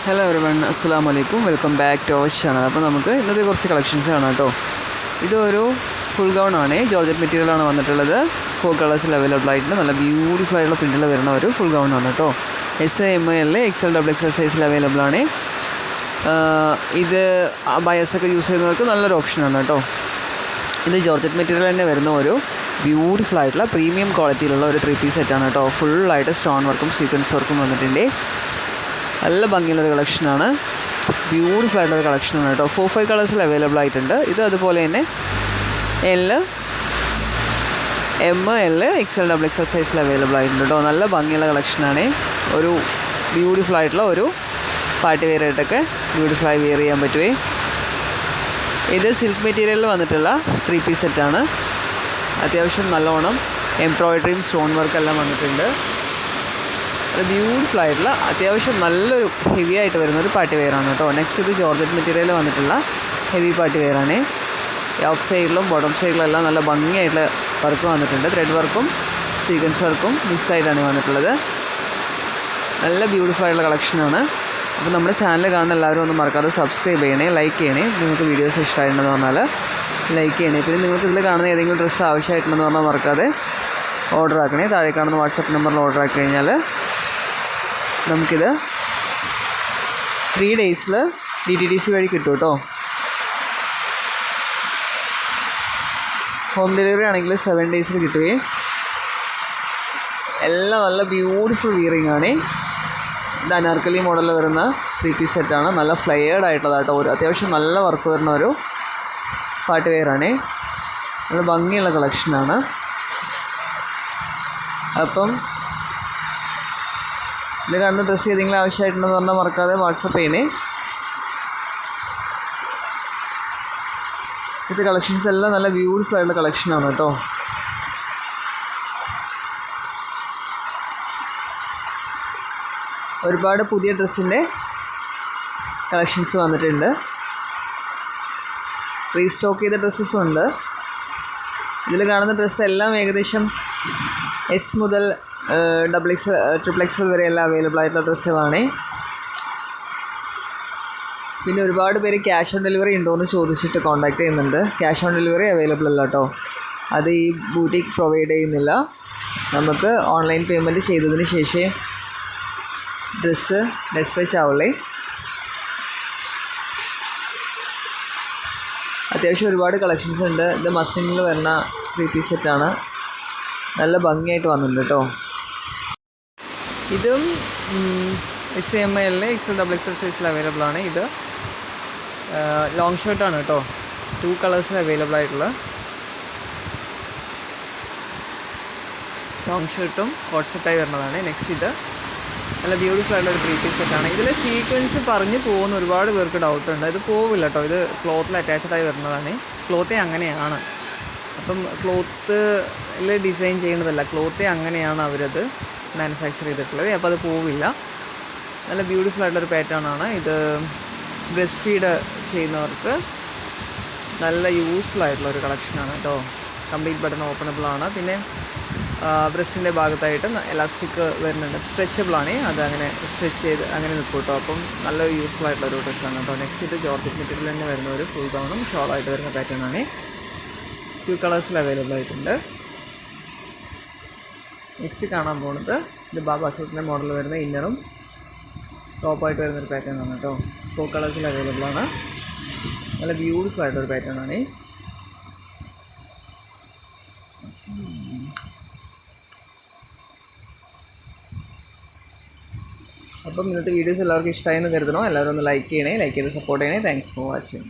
Hello everyone, അസ്സലാമു അലൈക്കും. Welcome back to our channel. അപ്പോൾ നമുക്ക് ഇന്നത്തെ കുറച്ച് കളക്ഷൻസ് കാണാം കേട്ടോ. ഇതൊരു ഫുൾ ഗൗൺ ആണ്, ജോർജറ്റ് മെറ്റീരിയലാണ് വന്നിട്ടുള്ളത്. 4 കളേഴ്സിൽ അവൈലബിൾ ആയിട്ടുണ്ട്. നല്ല ബ്യൂട്ടിഫുൾ ആയിട്ടുള്ള പ്രിൻറ്റിൽ വരുന്ന ഒരു ഫുൾ ഗൗൺ ആണ് കേട്ടോ. S, M, L, XL, XXL സൈസിൽ അവൈലബിൾ ആണ്. ഇത് ബയസൊക്കെ യൂസ് ചെയ്യുന്നവർക്ക് നല്ലൊരു ഓപ്ഷനാണ് കേട്ടോ. ഇത് ജോർജറ്റ് മെറ്റീരിയൽ തന്നെ വരുന്ന ഒരു ബ്യൂട്ടിഫുൾ ആയിട്ടുള്ള പ്രീമിയം ക്വാളിറ്റിയിലുള്ള ഒരു 3 പീസ് സെറ്റാണ് കേട്ടോ. ഫുള്ളായിട്ട് സ്റ്റോൺ വർക്കും സീക്വൻസ് വർക്കും വന്നിട്ടുണ്ട്. നല്ല ഭംഗിയുള്ളൊരു കളക്ഷനാണ്, ബ്യൂട്ടിഫുൾ ആയിട്ടുള്ളൊരു കളക്ഷനാണ് കേട്ടോ. 4-5 കളേഴ്സിൽ അവൈലബിൾ ആയിട്ടുണ്ട്. ഇത് അതുപോലെ തന്നെ L, M, L, XL, XXL സൈസിൽ അവൈലബിൾ ആയിട്ടുണ്ട് കേട്ടോ. നല്ല ഭംഗിയുള്ള കളക്ഷനാണ്. ഒരു ബ്യൂട്ടിഫുൾ ആയിട്ടുള്ള ഒരു പാർട്ടി വെയർ ആയിട്ടൊക്കെ ബ്യൂട്ടിഫുള്ളായി വെയർ ചെയ്യാൻ പറ്റുമേ. ഇത് സിൽക്ക് മെറ്റീരിയലിൽ വന്നിട്ടുള്ള 3 പീസ് സെറ്റാണ്. അത്യാവശ്യം നല്ലോണം എംബ്രോയിഡറിയും സ്റ്റോൺ വർക്കെല്ലാം വന്നിട്ടുണ്ട്. അത് ബ്യൂട്ടിഫുൾ ആയിട്ടുള്ള അത്യാവശ്യം നല്ലൊരു ഹെവി ആയിട്ട് വരുന്നൊരു പാർട്ടി വെയറാണ് കേട്ടോ. നെക്സ്റ്റ് ഇത് ജോർജറ്റ് മെറ്റീരിയൽ വന്നിട്ടുള്ള ഹെവി പാർട്ടി വെയറാണ്. യോക്ക് സൈഡിലും ബോട്ടം സൈഡിലും എല്ലാം നല്ല ഭംഗിയായിട്ടുള്ള വർക്ക് വന്നിട്ടുണ്ട്. ത്രെഡ് വർക്കും സീക്വൻസ് വർക്കും മിക്സ് ആയിട്ടാണ് വന്നിട്ടുള്ളത്. നല്ല ബ്യൂട്ടിഫുൾ ആയിട്ടുള്ള കളക്ഷനാണ്. അപ്പോൾ നമ്മുടെ ചാനൽ കാണുന്ന എല്ലാവരും ഒന്ന് മറക്കാതെ സബ്സ്ക്രൈബ് ചെയ്യണേ, ലൈക്ക് ചെയ്യണേ. നിങ്ങൾക്ക് വീഡിയോസ് ഇഷ്ടമായിട്ടുണ്ടെന്ന് പറഞ്ഞാൽ ലൈക്ക് ചെയ്യണേ. പിന്നെ നിങ്ങൾക്ക് ഇതിൽ കാണുന്ന ഏതെങ്കിലും ഡ്രസ്സ് ആവശ്യമായിട്ടുണ്ടെന്ന് പറഞ്ഞാൽ മറക്കാതെ ഓർഡർ ആക്കണേ. താഴെ കാണുന്ന വാട്സപ്പ് നമ്പറിൽ ഓർഡർ ആക്കി കഴിഞ്ഞാൽ നമുക്കിത് 3 ഡേയ്സിൽ DTDC വഴി കിട്ടും കേട്ടോ. ഹോം ഡെലിവറി ആണെങ്കിൽ 7 ഡേയ്സിൽ കിട്ടുകയും. എല്ലാം നല്ല ബ്യൂട്ടിഫുൾ വിയറിംഗ് ആണ്. ഇത് അനാർക്കലി മോഡലിൽ വരുന്ന 3 പീസ് സെറ്റാണ്. നല്ല ഫ്ലെയർഡ് ആയിട്ടുള്ളതാട്ടോ. ഒരു അത്യാവശ്യം നല്ല വർക്ക് വരുന്ന ഒരു പാർട്ടി വെയറാണ്. നല്ല ഭംഗിയുള്ള കളക്ഷനാണ്. അപ്പം ഇതിൽ കാണുന്ന ഡ്രസ്സ് ഏതെങ്കിലും ആവശ്യമായിട്ടുണ്ടെന്ന് പറഞ്ഞാൽ മറക്കാതെ വാട്സപ്പ് ചെയ്യണേ. ഇത് കളക്ഷൻസ് എല്ലാം നല്ല ബ്യൂട്ടിഫുൾ ആയിട്ടുള്ള കളക്ഷനാണ് കേട്ടോ. ഒരുപാട് പുതിയ ഡ്രസ്സിൻ്റെ കളക്ഷൻസ് വന്നിട്ടുണ്ട്. റീസ്റ്റോക്ക് ചെയ്ത ഡ്രസ്സസും ഉണ്ട്. ഇതിൽ കാണുന്ന ഡ്രസ്സ് എല്ലാം ഏകദേശം S മുതൽ XXL, XXL വരെ എല്ലാം അവൈലബിൾ ആയിട്ടുള്ള ഡ്രസ്സുകളാണ്. പിന്നെ ഒരുപാട് പേര് ക്യാഷ് ഓൺ ഡെലിവറി ഉണ്ടോ എന്ന് ചോദിച്ചിട്ട് കോൺടാക്ട് ചെയ്യുന്നുണ്ട്. ക്യാഷ് ഓൺ ഡെലിവറി അവൈലബിൾ അല്ല കേട്ടോ. അത് ഈ ബൂട്ടിക്ക് പ്രൊവൈഡ് ചെയ്യുന്നില്ല. നമുക്ക് ഓൺലൈൻ പേയ്മെൻറ്റ് ചെയ്തതിന് ശേഷം ഡ്രസ്സ് ഡിസ്പാച്ച് ആവുള്ളേ. അത്യാവശ്യം ഒരുപാട് കളക്ഷൻസ് ഉണ്ട്. ഇത് മസ്ലിനിൽ വരുന്ന 3 പീസ് സെറ്റാണ്. നല്ല ഭംഗിയായിട്ട് വന്നിട്ടുണ്ട് കേട്ടോ. ഇതും S, M, L, XL, XXL സൈസിൽ അവൈലബിൾ ആണ്. ഇത് ലോങ് ഷർട്ടാണ് കേട്ടോ. 2 കളേഴ്സിൽ അവൈലബിൾ ആയിട്ടുള്ള ലോങ് ഷർട്ടും കോട്ട് സെറ്റായി വരുന്നതാണ്. നെക്സ്റ്റ് ഇത് നല്ല ബ്യൂട്ടിഫുൾ ആയിട്ടുള്ള 3 പീസ് സെറ്റാണ്. ഇതിൽ സീക്വൻസ് പറഞ്ഞ് പോകുന്ന ഒരുപാട് പേർക്ക് ഡൗട്ടുണ്ട്. ഇത് പോവില്ല കേട്ടോ. ഇത് ക്ലോത്തിൽ അറ്റാച്ച്ഡായി വരുന്നതാണ്. ക്ലോത്തേ അങ്ങനെയാണ്. അപ്പം ക്ലോത്തിൽ ഡിസൈൻ ചെയ്യുന്നതല്ല, ക്ലോത്തേ അങ്ങനെയാണ് അവരത് മാനുഫാക്ചർ ചെയ്തിട്ടുള്ളത്. അപ്പോൾ അത് പോവില്ല. നല്ല ബ്യൂട്ടിഫുൾ ആയിട്ടുള്ളൊരു പാറ്റേൺ ആണ് ഇത്. ബ്രസ്റ്റ് ഫീഡ് ചെയ്യുന്നവർക്ക് നല്ല യൂസ്ഫുൾ ആയിട്ടുള്ളൊരു കളക്ഷനാണ് കേട്ടോ. കംപ്ലീറ്റ് ബട്ടൺ ഓപ്പണബിൾ ആണ്. പിന്നെ ബ്രസ്റ്റിൻ്റെ ഭാഗത്തായിട്ട് എലാസ്റ്റിക് വരുന്നുണ്ട്. സ്ട്രെച്ചബിളാണ്. അത് അങ്ങനെ സ്ട്രെച്ച് ചെയ്ത് അങ്ങനെ നിൽക്കും കേട്ടോ. അപ്പം നല്ല യൂസ്ഫുൾ ആയിട്ടുള്ളൊരു ഡ്രസ്സാണ് കേട്ടോ. നെക്സ്റ്റ് ഇത് ജോർജറ്റ് മെറ്റീരിയൽ തന്നെ വരുന്ന ഒരു ഫുൾ ഗൗണും ഷോളായിട്ട് വരുന്ന പാറ്റേൺ ആണ്. 2 കളേഴ്സിൽ അവൈലബിൾ ആയിട്ടുണ്ട്. നെക്സ്റ്റ് കാണാൻ പോകുന്നത് ഇത് ബാബാ സൂട്ടിൻ്റെ മോഡൽ വരുന്ന ഇന്നറും ടോപ്പായിട്ട് വരുന്നൊരു പാറ്റേൺ ആണ് കേട്ടോ. 4 കളേഴ്സിൽ അവൈലബിൾ ആണ്. നല്ല ബ്യൂട്ടിഫുൾ ആയിട്ടൊരു പാറ്റേൺ ആണ്. അപ്പം ഇന്നത്തെ വീഡിയോസ് എല്ലാവർക്കും ഇഷ്ടമായെന്ന് കരുതണോ. എല്ലാവരും ഒന്ന് ലൈക്ക് ചെയ്യണേ, ലൈക്ക് ചെയ്ത് സപ്പോർട്ട് ചെയ്യണേ. Thanks for watching.